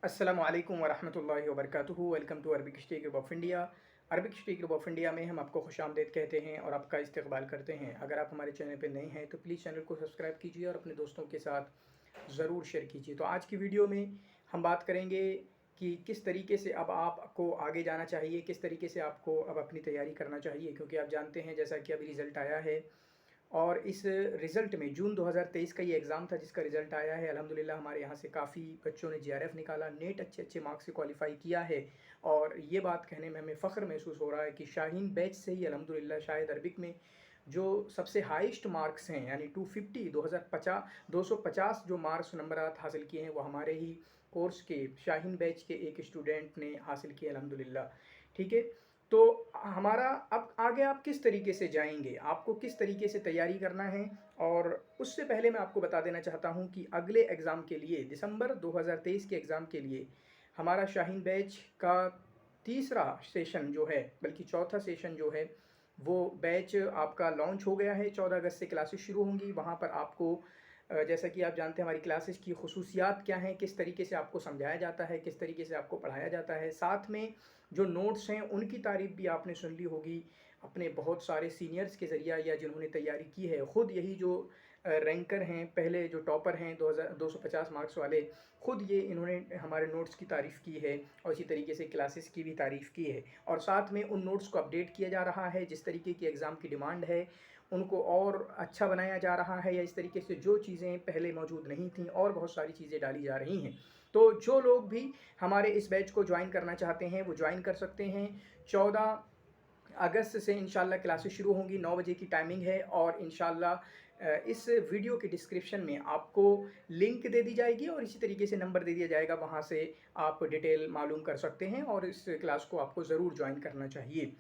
अस्सलामु अलैकुम वरहमतुल्लाहि वबरकातुहू। Welcome to Arabic study group of India. Arabic study group of India में हम आपको खुशामदीद कहते हैं और आपका इस्तकबाल करते हैं। अगर आप हमारे चैनल पर नए हैं तो प्लीज़ चैनल को सब्सक्राइब कीजिए और अपने दोस्तों के साथ ज़रूर शेयर कीजिए। तो आज की वीडियो में हम बात करेंगे कि किस तरीके से अब आपको आगे जाना चाहिए, किस तरीके से आपको अब अपनी तैयारी करना चाहिए, क्योंकि आप जानते हैं जैसा कि अभी रिज़ल्ट आया है और इस रिज़ल्ट में जून 2023 का ये एग्ज़ाम था जिसका रिज़ल्ट आया है। अल्हम्दुलिल्लाह हमारे यहाँ से काफ़ी बच्चों ने जीआरएफ निकाला, नेट अच्छे मार्क्स से क्वालिफ़ाई किया है और ये बात कहने में हमें फ़ख्र महसूस हो रहा है कि शाहीन बैच से ही अल्हम्दुलिल्लाह शायद अरबिक में जो सबसे हाईएस्ट मार्क्स हैं यानी 250 जो मार्क्स नंबरात हासिल किए हैं वो हमारे ही कोर्स के शाहीन बैच के एक स्टूडेंट ने हासिल किए अल्हम्दुलिल्लाह। ठीक है, तो हमारा अब आगे आप किस तरीके से जाएंगे, आपको किस तरीके से तैयारी करना है। और उससे पहले मैं आपको बता देना चाहता हूं कि अगले एग्ज़ाम के लिए दिसंबर 2023 के एग्ज़ाम के लिए हमारा शाहीन बैच का तीसरा सेशन जो है, बल्कि चौथा सेशन जो है, वो बैच आपका लॉन्च हो गया है। 14 अगस्त से क्लासेस शुरू होंगी। वहाँ पर आपको जैसा कि आप जानते हैं हमारी क्लासेस की खुसूसियात क्या हैं, किस तरीके से आपको समझाया जाता है, किस तरीके से आपको पढ़ाया जाता है। साथ में जो नोट्स हैं उनकी तारीफ़ भी आपने सुन ली होगी अपने बहुत सारे सीनियर्स के ज़रिए या जिन्होंने तैयारी की है। ख़ुद यही जो रैंकर हैं, पहले जो टॉपर हैं 250 मार्क्स वाले, ख़ुद ये इन्होंने हमारे नोट्स की तारीफ़ की है और इसी तरीके से क्लासेस की भी तारीफ़ की है। और साथ में उन नोट्स को अपडेट किया जा रहा है, जिस तरीके की एग्ज़ाम की डिमांड है उनको और अच्छा बनाया जा रहा है, या इस तरीके से जो चीज़ें पहले मौजूद नहीं थीं और बहुत सारी चीज़ें डाली जा रही हैं। तो जो लोग भी हमारे इस बैच को ज्वाइन करना चाहते हैं वो ज्वाइन कर सकते हैं। 14 अगस्त से इंशाल्लाह क्लासेस शुरू होंगी, 9 बजे की टाइमिंग है और इंशाल्लाह इस वीडियो के डिस्क्रिप्शन में आपको लिंक दे दी जाएगी और इसी तरीके से नंबर दे दिया जाएगा, वहाँ से आप डिटेल मालूम कर सकते हैं और इस क्लास को आपको ज़रूर ज्वाइन करना चाहिए।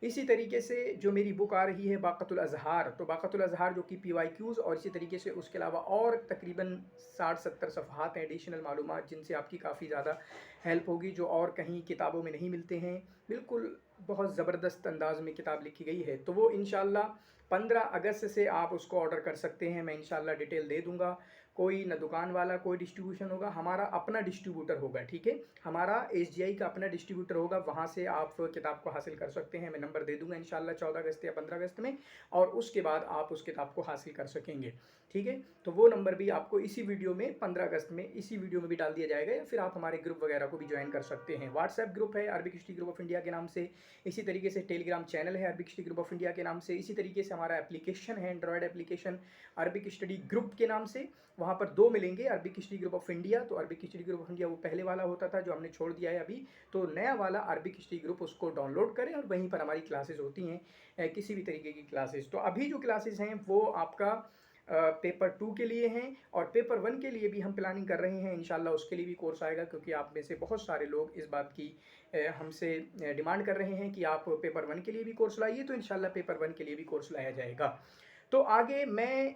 इसी तरीके से जो मेरी बुक आ रही है बाक़तुल अज़हार, तो बाक़तुल अज़हार जो कि PYQs और इसी तरीके से उसके अलावा और तकरीबन 60-70 सफ़हात हैं एडिशनल मालूमात, जिनसे आपकी काफ़ी ज़्यादा हेल्प होगी, जो और कहीं किताबों में नहीं मिलते हैं। बिल्कुल बहुत ज़बरदस्त अंदाज़ में किताब लिखी गई है, तो वो इंशाल्लाह 15 अगस्त से आप उसको ऑर्डर कर सकते हैं। मैं इंशाल्लाह डिटेल दे दूँगा। कोई न दुकान वाला कोई डिस्ट्रीब्यूशन होगा, हमारा अपना डिस्ट्रीब्यूटर होगा। ठीक है, हमारा SGI का अपना डिस्ट्रीब्यूटर होगा, वहाँ से आप किताब को हासिल कर सकते हैं। मैं नंबर दे दूँगा इंशाल्लाह 14 अगस्त या 15 अगस्त में, और उसके बाद आप उस किताब को हासिल कर सकेंगे। ठीक है, तो वो नंबर भी आपको इसी वीडियो में 15 अगस्त में इसी वीडियो में भी डाल दिया जाएगा, या फिर आप हमारे ग्रुप वगैरह को भी ज्वाइन कर सकते हैं। व्हाट्सएप ग्रुप है Arabic study group of India के नाम से, इसी तरीके से टेलीग्राम चैनल है Arabic study group of India के नाम से, इसी तरीके से हमारा एप्लीकेशन है Android application Arabic study group के नाम से। वहाँ पर 2 मिलेंगे, Arabic study group of India. तो Arabic study group of India वो पहले वाला होता था जो हमने छोड़ दिया है अभी, तो नया वाला अरबिक स्टडी ग्रुप, उसको डाउनलोड करें और वहीं पर हमारी क्लासेस होती हैं, किसी भी तरीके की क्लासेस। तो अभी जो क्लासेस हैं वो आपका पेपर 2 के लिए हैं और पेपर 1 के लिए भी हम प्लानिंग कर रहे हैं। इंशाल्लाह उसके लिए भी कोर्स आएगा, क्योंकि आप में से बहुत सारे लोग इस बात की हमसे डिमांड कर रहे हैं कि आप पेपर 1 के लिए भी कोर्स लाइए, तो इंशाल्लाह पेपर 1 के लिए भी कोर्स लाया जाएगा। तो आगे मैं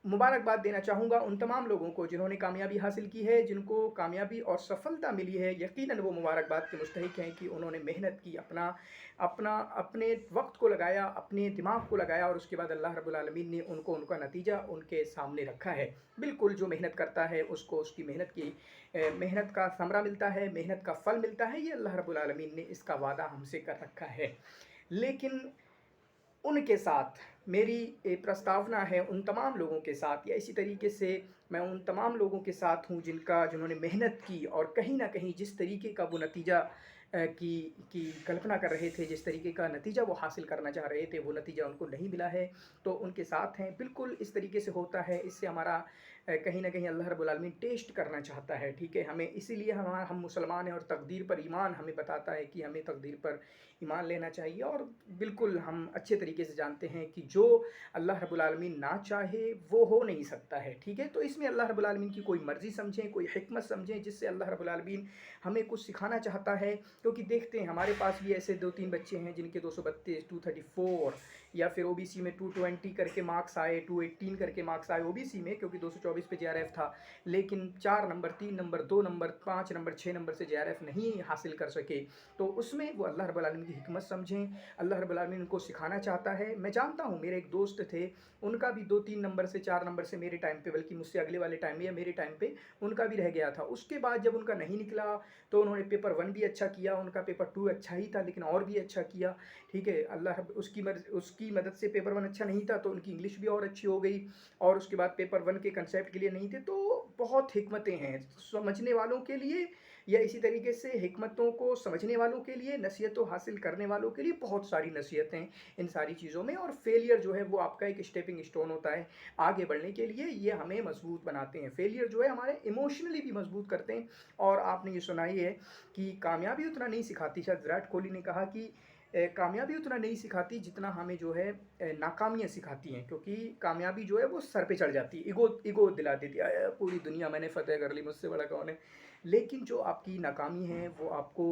मुबारकबाद देना चाहूँगा उन तमाम लोगों को जिन्होंने कामयाबी हासिल की है, जिनको कामयाबी और सफलता मिली है। यकीनन वो मुबारकबाद के मुस्तहिक हैं कि उन्होंने मेहनत की, अपने वक्त को लगाया, अपने दिमाग को लगाया, और उसके बाद अल्लाह रब्बुल आलमीन ने उनको उनका नतीजा उनके सामने रखा है। बिल्कुल जो मेहनत करता है उसको उसकी मेहनत का समरा मिलता है, मेहनत का फल मिलता है। ये अल्लाह रब्बुल आलमीन ने इसका वादा हमसे कर रखा है। लेकिन उनके साथ मेरी एक प्रस्तावना है, उन तमाम लोगों के साथ, या इसी तरीके से मैं उन तमाम लोगों के साथ हूँ जिन्होंने मेहनत की और कहीं न कहीं जिस तरीके का वो नतीजा की कल्पना कर रहे थे, जिस तरीके का नतीजा वो हासिल करना चाह रहे थे, वो नतीजा उनको नहीं मिला है, तो उनके साथ हैं। बिल्कुल इस तरीके से होता है, इससे हमारा कहीं न कहीं अल्लाह रब्बुल आलमीन टेस्ट करना चाहता है। ठीक है, हमें इसीलिए हम मुसलमान हैं और तकदीर पर ईमान हमें बताता है कि हमें तकदीर पर ईमान लेना चाहिए। और बिल्कुल हम अच्छे तरीके से जानते हैं कि जो अल्लाह रब्बुल आलमीन ना चाहे वो हो नहीं सकता है। ठीक है, तो इसमें अल्लाह रब्बुल आलमीन की कोई मर्ज़ी समझें, कोई हिकमत समझें, जिससे अल्लाह रब्बुल आलमीन हमें कुछ सिखाना चाहता है। क्योंकि देखते हैं हमारे पास भी ऐसे 2-3 बच्चे हैं जिनके 232, 234 या फिर ओबीसी में 220 करके मार्क्स आए, 218 करके मार्क्स आए ओबीसी में, क्योंकि 224 पे जेआरएफ था, लेकिन 4 number, 3 number, 2 number, 5 number, 6 number से जेआरएफ नहीं हासिल कर सके, तो उसमें वो अल्लाह रब्बुल आलमीन की हिकमत समझें। अल्लाह रब्बुल आलमीन उनको सिखाना चाहता है। मैं जानता हूँ, मेरे एक दोस्त थे, उनका भी 2-3 नंबर से, 4 नंबर से मेरे टाइम पे, बल्कि मुझसे अगले वाले टाइम में या मेरे टाइम पे उनका भी रह गया था। उसके बाद जब उनका नहीं निकला तो उन्होंने पेपर 1 भी अच्छा किया, उनका पेपर 2 अच्छा ही था लेकिन और भी अच्छा किया, ठीक है। उसकी मदद से पेपर 1 अच्छा नहीं था तो उनकी इंग्लिश भी और अच्छी हो गई, और उसके बाद पेपर 1 के कंसेप्ट के लिए नहीं थे। तो बहुत हिकमतें हैं समझने वालों के लिए, या इसी तरीके से हिकमतों को समझने वालों के लिए, नसीहतों हासिल करने वालों के लिए बहुत सारी नसीहतें इन सारी चीज़ों में। और फेलियर जो है वो आपका एक स्टेपिंग स्टोन होता है आगे बढ़ने के लिए, ये हमें मजबूत बनाते हैं। फेलियर जो है हमारे इमोशनली भी मजबूत करते हैं। और आपने ये सुना ही है कि कामयाबी उतना नहीं सिखाती, शायद विराट कोहली ने कहा कि कामयाबी उतना नहीं सिखाती जितना हमें जो है नाकामियाँ सिखाती हैं, क्योंकि कामयाबी जो है वो सर पे चढ़ जाती है, ईगो ईगो दिला देती है, पूरी दुनिया मैंने फ़तेह कर ली, मुझसे बड़ा कौन है। लेकिन जो आपकी नाकामी है वो आपको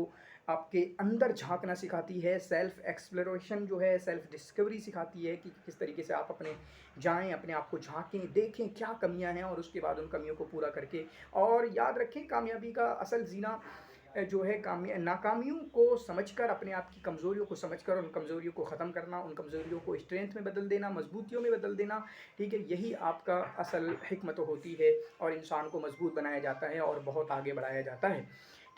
आपके अंदर झाँकना सिखाती है, सेल्फ एक्सप्लोरेशन जो है, सेल्फ डिस्कवरी सिखाती है कि किस तरीके से आप अपने जाएँ, अपने आप को झाँकें, देखें क्या कमियाँ हैं और उसके बाद उन कमियों को पूरा करके, और याद रखें कामयाबी का असल जीना जो है नाकामियों को समझकर, अपने आप की कमज़ोरियों को समझकर उन कमज़ोरियों को ख़त्म करना, उन कमज़ोरियों को स्ट्रेंथ में बदल देना, मजबूतियों में बदल देना, ठीक है। यही आपका असल हिकमत होती है और इंसान को मजबूत बनाया जाता है और बहुत आगे बढ़ाया जाता है,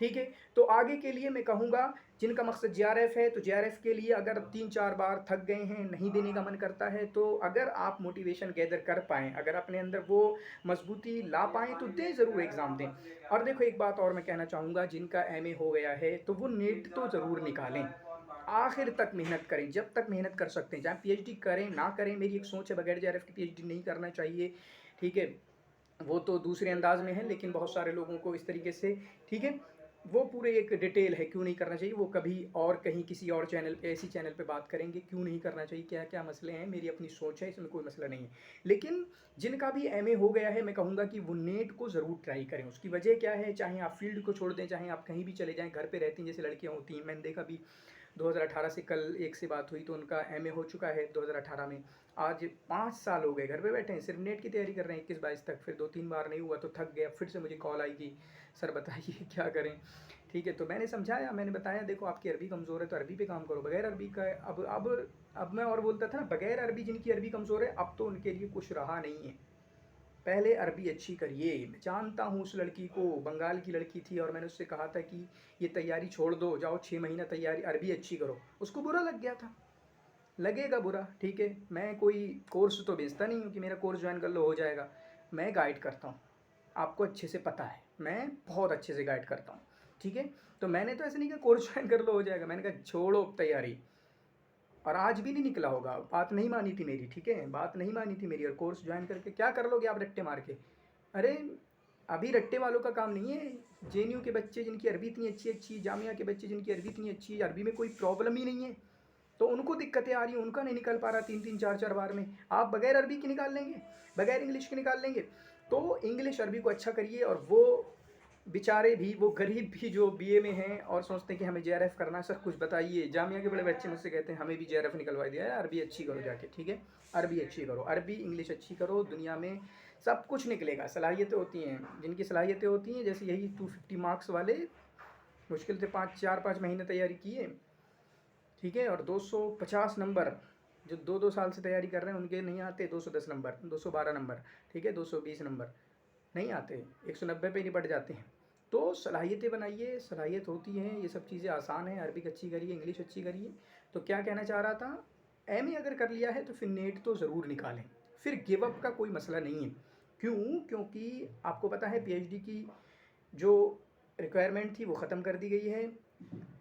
ठीक है। तो आगे के लिए मैं कहूँगा, जिनका मकसद जेआरएफ है, तो जेआरएफ के लिए अगर 3-4 बार थक गए हैं, नहीं देने का मन करता है, तो अगर आप मोटिवेशन गैदर कर पाएँ, अगर अपने अंदर वो मजबूती ला पाएँ तो दें, ज़रूर एग्ज़ाम दें। और देखो एक बात और मैं कहना चाहूँगा, जिनका एमए हो गया है तो वो नेट तो ज़रूर निकालें, आखिर तक मेहनत करें, जब तक मेहनत कर सकते हैं, चाहे पीएचडी करें ना करें। मेरी एक सोच है, बगैर जेआरएफ की पीएचडी नहीं करना चाहिए, ठीक है। वो तो दूसरे अंदाज में है, लेकिन बहुत सारे लोगों को इस तरीके से, ठीक है, वो पूरे एक डिटेल है क्यों नहीं करना चाहिए, वो कभी और कहीं किसी और चैनल पे, ऐसी चैनल पे बात करेंगे क्यों नहीं करना चाहिए, क्या क्या मसले हैं। मेरी अपनी सोच है, इसमें कोई मसला नहीं है। लेकिन जिनका भी एमए हो गया है, मैं कहूँगा कि वो नेट को ज़रूर ट्राई करें। उसकी वजह क्या है, चाहे आप फील्ड को छोड़ दें, चाहे आप कहीं भी चले जाएँ, घर पे रहती हैं जैसे लड़कियाँ होती हैं, मैंने देखा भी 2018 से, कल एक से बात हुई तो उनका एमए हो चुका है 2018 में, आज 5 साल हो गए घर पे बैठे हैं, सिर्फ नेट की तैयारी कर रहे हैं 21-22 तक। फिर 2-3 बार नहीं हुआ तो थक गया, फिर से मुझे कॉल आई कि सर बताइए क्या करें, ठीक है। तो मैंने समझाया, मैंने बताया देखो आपकी अरबी कमज़ोर है तो अरबी पे काम करो, बगैर अरबी का अब मैं और बोलता था ना, बगैर अरबी जिनकी अरबी कमज़ोर है अब तो उनके लिए कुछ रहा नहीं है। पहले अरबी अच्छी करिए। मैं जानता हूँ उस लड़की को, बंगाल की लड़की थी, और मैंने उससे कहा था कि ये तैयारी छोड़ दो, जाओ 6 महीना तैयारी अरबी अच्छी करो। उसको बुरा लग गया था, लगेगा बुरा, ठीक है। मैं कोई कोर्स तो बेचता नहीं हूँ कि मेरा कोर्स ज्वाइन कर लो हो जाएगा, मैं गाइड करता हूँ, आपको अच्छे से पता है, मैं बहुत अच्छे से गाइड करता हूँ, ठीक है। तो मैंने तो ऐसे नहीं कहा कोर्स ज्वाइन कर लो हो जाएगा, मैंने कहा छोड़ो तैयारी, और आज भी नहीं निकला होगा। बात नहीं मानी थी मेरी, ठीक है, बात नहीं मानी थी मेरी, और कोर्स ज्वाइन करके क्या कर लोगे आप रट्टे मार के। अरे अभी रट्टे वालों का काम नहीं है, जेएनयू के बच्चे जिनकी अरबी इतनी अच्छी अच्छी, जामिया के बच्चे जिनकी अरबी इतनी अच्छी, अरबी में कोई प्रॉब्लम ही नहीं है, तो उनको दिक्कतें आ रही हैं, उनका नहीं निकल पा रहा 3-3 4-4 बार में, आप बगैर अरबी के निकाल लेंगे, बगैर इंग्लिश के निकाल लेंगे। तो इंग्लिश अरबी को अच्छा करिए। और वो बेचारे भी, वो गरीब भी जो बीए में हैं और सोचते हैं कि हमें जेआरएफ करना है, सर कुछ बताइए। जामिया के बड़े बच्चे मुझसे कहते हैं हमें भी जेआरएफ निकलवा दिया है, अरबी अच्छी करो जाके, ठीक है, अरबी अच्छी करो, अरबी इंग्लिश अच्छी करो, दुनिया में सब कुछ निकलेगा। सलाहियतें होती हैं, जिनकी सलाहियतें होती हैं, जैसे यही 250 मार्क्स वाले मुश्किल से 4-5 महीने तैयारी किए, ठीक है, और 250 नंबर, जो 2-2 साल से तैयारी कर रहे हैं उनके नहीं आते, 210 नंबर, 212 नंबर, ठीक है, 220 नंबर नहीं आते, 190 पे निपट जाते हैं। तो सलाहियतें बनाइए, सलाहियत होती हैं, ये सब चीज़ें आसान हैं, अरबिक अच्छी करिए, इंग्लिश अच्छी करिए। तो क्या कहना चाह रहा था, एमए अगर कर लिया है तो फिर नेट तो ज़रूर निकालें, फिर गिव अप का कोई मसला नहीं है। क्यों? क्योंकि आपको पता है पीएचडी की जो रिक्वायरमेंट थी वो ख़त्म कर दी गई है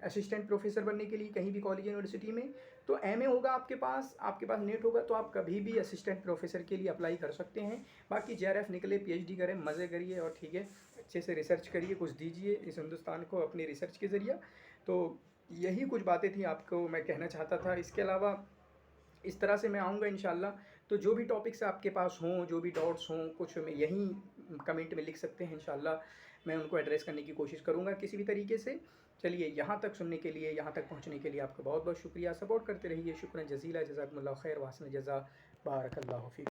असिस्टेंट प्रोफेसर बनने के लिए कहीं भी कॉलेज यूनिवर्सिटी में। तो एमए होगा आपके पास नेट होगा तो आप कभी भी असिस्टेंट प्रोफेसर के लिए अप्लाई कर सकते हैं। बाकी जेआरएफ निकले, पीएचडी करें, मज़े करिए, और ठीक है, अच्छे से रिसर्च करिए, कुछ दीजिए इस हिंदुस्तान को अपनी रिसर्च के ज़रिए। तो यही कुछ बातें थी आपको मैं कहना चाहता था। इसके अलावा इस तरह से मैं आऊँगा इंशाल्लाह, तो जो भी टॉपिक्स आपके पास हों, जो भी डाउट्स हों, कुछ में यहीं कमेंट में लिख सकते हैं इंशाल्लाह। मैं उनको एड्रेस करने की कोशिश करूँगा किसी भी तरीके से। चलिए, यहाँ तक सुनने के लिए, यहाँ तक पहुँचने के लिए आपका बहुत-बहुत शुक्रिया। सपोर्ट करते रहिए। शुक्रन जज़ीला, जज़ाकुमुल्लाह खैर व अहसन जज़ा। बारकल्लाहु फ़ीकुम।